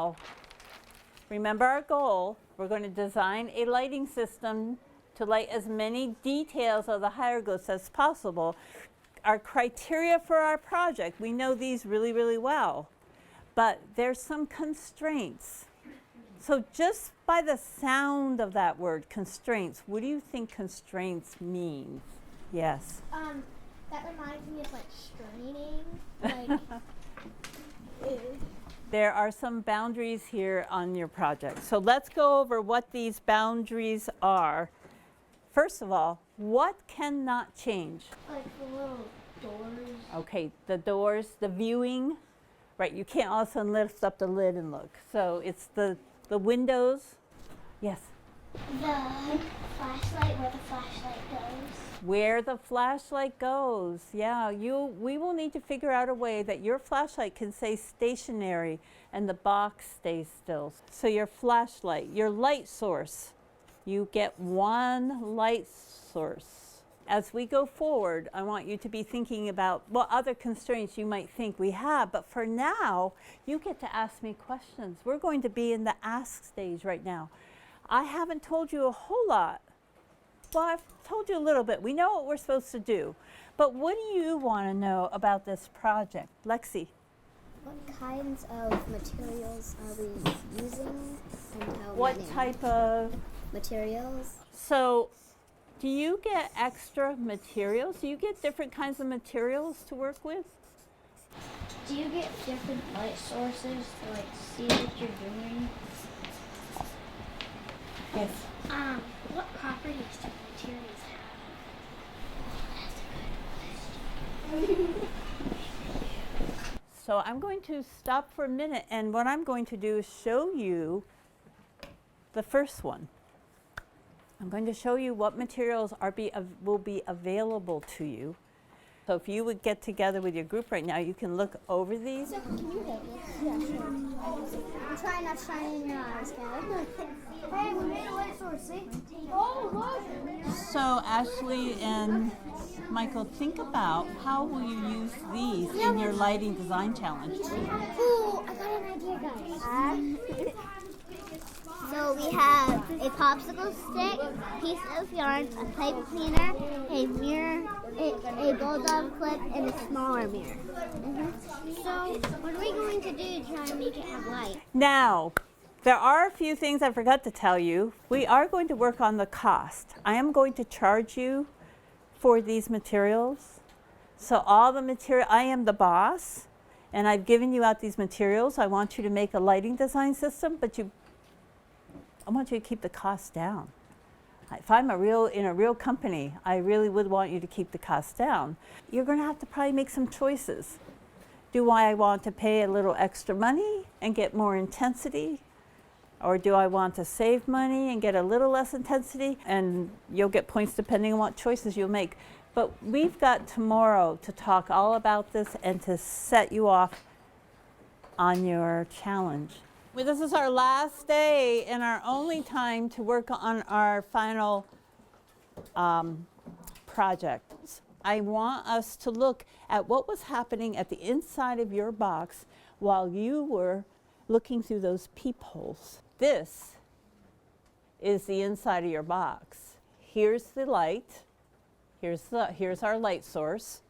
now, remember our goal. We're going to design a lighting system to light as many details of the hieroglyphs as possible. Our criteria for our project, we know these really, really well, but there's some constraints. So just by the sound of that word, constraints, what do you think constraints means? Yes. That reminds me of like straining. There are some boundaries here on your project. So let's go over what these boundaries are. First of all, what cannot change? Like the little doors. Okay, the doors, the viewing. Right, you can't all of a sudden lift up the lid and look. So it's the windows. Yes? The flashlight, where the flashlight goes. Where the flashlight goes. Yeah, we will need to figure out a way that your flashlight can stay stationary and the box stays still. So your flashlight, your light source, you get one light source. As we go forward, I want you to be thinking about what other constraints you might think we have, but for now, you get to ask me questions. We're going to be in the ask stage right now. I haven't told you a whole lot. Well, I've told you a little bit. We know what we're supposed to do, but what do you want to know about this project? Lexi? What kinds of materials are we using and how What many? type of Materials? So, do you get extra materials? Do you get different kinds of materials to work with? Do you get different light sources to like see what you're doing? Yes. What properties do materials have? So I'm going to stop for a minute, and what I'm going to do is show you the first one. I'm going to show you what materials will be available to you. So if you would get together with your group right now, you can look over these. So can you hold this? Yeah, sure. I'm trying not to shine in your eyes, guys. Hey, we made a light source, see? Oh, look! So Ashley and Michael, think about how will you use these in your lighting design challenge? Ooh, I got an idea, guys. So we have a popsicle stick, piece of yarn, a pipe cleaner, a mirror, a bulldog clip, and a smaller mirror. So what are we going to do to try and make it have light? Now, there are a few things I forgot to tell you. We are going to work on the cost. I am going to charge you for these materials. So all the material, I am the boss, and I've given you out these materials. I want you to make a lighting design system, but I want you to keep the cost down. If I'm in a real company, I really would want you to keep the cost down. You're going to have to probably make some choices. Do I want to pay a little extra money and get more intensity? Or do I want to save money and get a little less intensity? And you'll get points depending on what choices you'll make. But we've got tomorrow to talk all about this and to set you off on your challenge. Well, this is our last day and our only time to work on our final project. I want us to look at what was happening at the inside of your box while you were looking through those peepholes. This is the inside of your box. Here's the light. Here's our light source.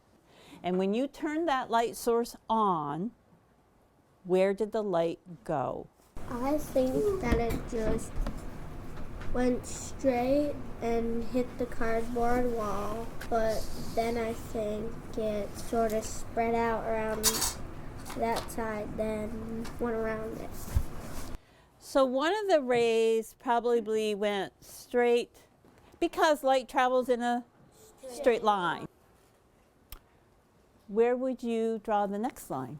And when you turn that light source on, where did the light go? I think that it just went straight and hit the cardboard wall, but then I think it sort of spread out around that side, then went around it. So one of the rays probably went straight, because light travels in a straight line. Where would you draw the next line?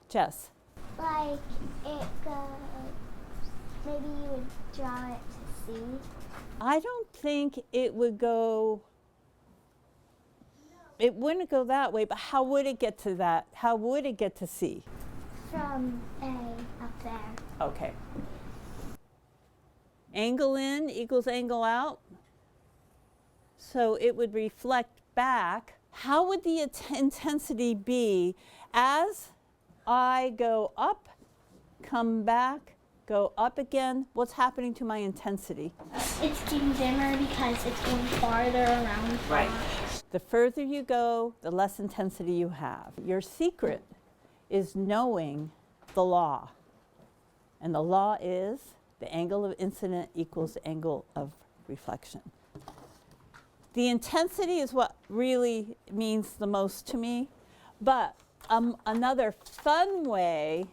Jess? Like it goes, maybe you would draw it to C. I don't think it would go, it wouldn't go that way, but how would it get to that? How would it get to C? From A up there. Okay. Angle in equals angle out. So it would reflect back. How would the intensity be as I go up come back, go up again. What's happening to my intensity? It's getting dimmer because it's going farther around. Right. The further you go, the less intensity you have. Your secret is knowing the law. And the law is the angle of incident equals the angle of reflection. The intensity is what really means the most to me. But another fun way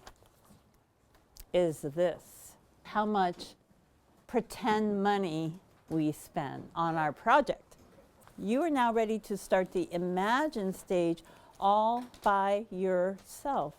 is this: how much pretend money we spend on our project. You are now ready to start the imagine stage all by yourself.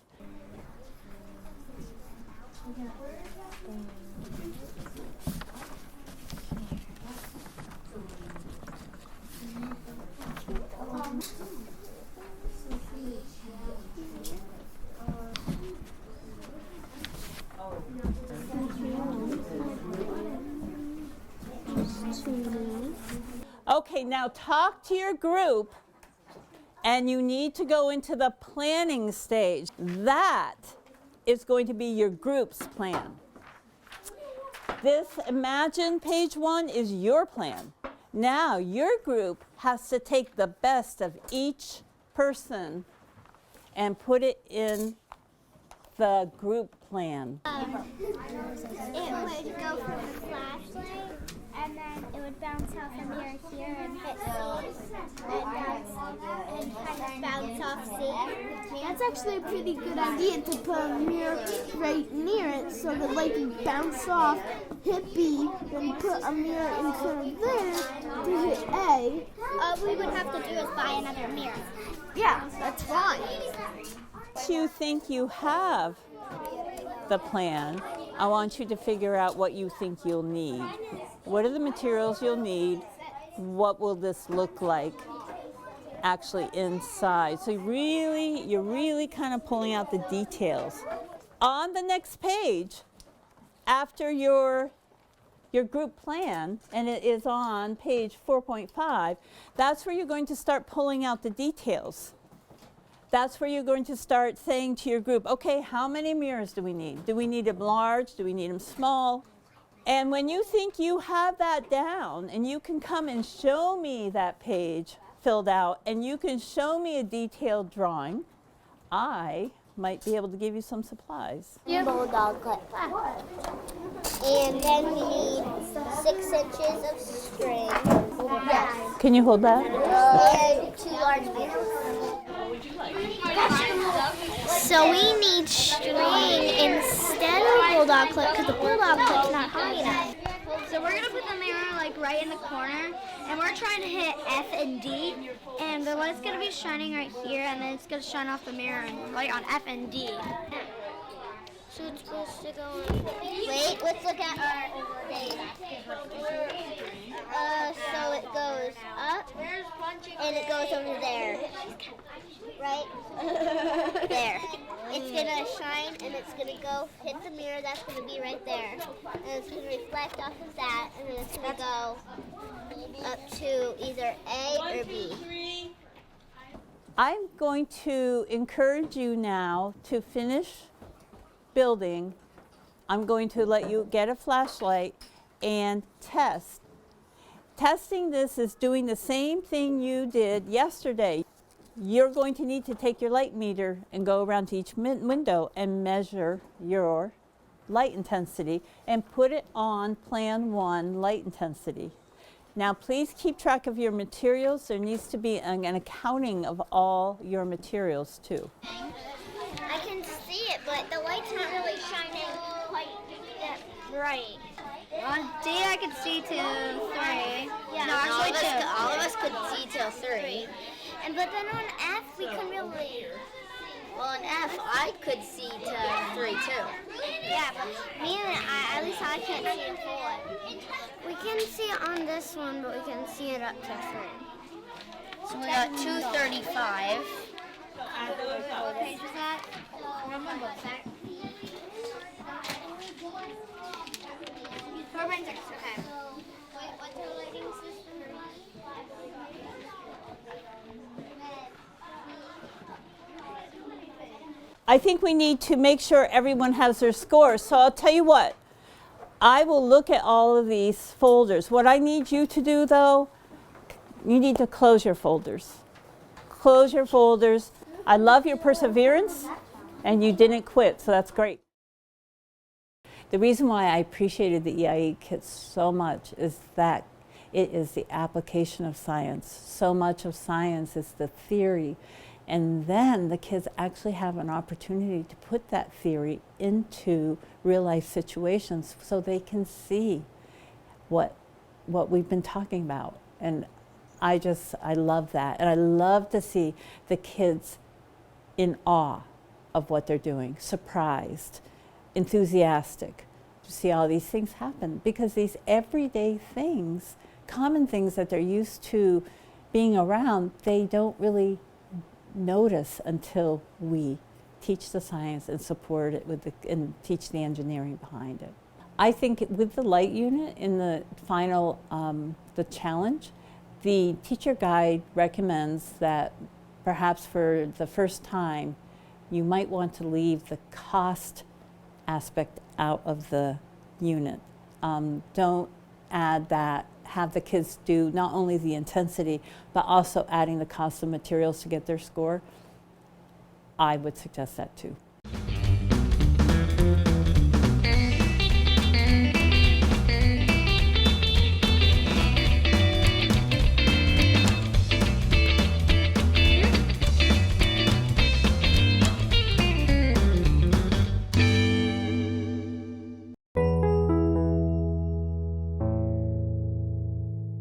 Okay, now talk to your group, and you need to go into the planning stage. That is going to be your group's plan. This Imagine page 1 is your plan. Now your group has to take the best of each person and put it in the group plan. It would go from the flashlight, and then it would bounce off a mirror here and hit C, and kind of bounce off C. That's actually a pretty good idea to put a mirror right near it so that light can bounce off, hit B, then put a mirror in front of there to hit A. All we would have to do is buy another mirror. Yeah, that's fine. Once you think you have the plan, I want you to figure out what you think you'll need. What are the materials you'll need? What will this look like actually inside? So you're really kind of pulling out the details. On the next page, after your group plan, and it is on page 4.5, that's where you're going to start pulling out the details. That's where you're going to start saying to your group, okay, how many mirrors do we need? Do we need them large? Do we need them small? And when you think you have that down, and you can come and show me that page filled out, and you can show me a detailed drawing, I might be able to give you some supplies. Bulldog clip. And then we need 6 inches of string. Yes. Can you hold that? And 2 large mirrors. So we need string instead of bulldog clip because the bulldog clip's not high enough. So we're gonna put the mirror like right in the corner, and we're trying to hit F and D, and the light's gonna be shining right here, and then it's gonna shine off the mirror and light on F and D. So it's supposed to go. Wait, let's look at our thing. So it goes up, and it goes over there. Right? There. It's gonna shine, and it's gonna go hit the mirror. That's gonna be right there, and it's gonna reflect off of that, and then it's gonna go up to either A or B. I'm going to encourage you now to finish building. I'm going to let you get a flashlight and test. Testing this is doing the same thing you did yesterday. You're going to need to take your light meter and go around to each window and measure your light intensity and put it on Plan 1 light intensity. Now please keep track of your materials. There needs to be an accounting of all your materials too. I can see it, but the light's not really shining quite that bright. On D, I could see till 3. Yeah, No, actually 2. all of us could see till 3. But then on F, we couldn't really. Well, on F, I could see to 3 too. Yeah, but me and at least I can't see to 4. We can see it on this one, but we can see it up to 3. So we got 235. What page was that? Remember that? 4.6. Okay. Wait, what's our lighting system? I think we need to make sure everyone has their scores. So I'll tell you what, I will look at all of these folders. What I need you to do though, you need to close your folders. Close your folders. I love your perseverance and you didn't quit, so that's great. The reason why I appreciated the EiE kit so much is that it is the application of science. So much of science is the theory. And then the kids actually have an opportunity to put that theory into real life situations so they can see what we've been talking about. And I love that. And I love to see the kids in awe of what they're doing, surprised, enthusiastic to see all these things happen, because these everyday things, common things that they're used to being around, they don't really notice until we teach the science and support it with and teach the engineering behind it. I think with the light unit in the final, the challenge, the teacher guide recommends that perhaps for the first time, you might want to leave the cost aspect out of the unit. Don't add that. Have the kids do not only the intensity, but also adding the cost of materials to get their score. I would suggest that too.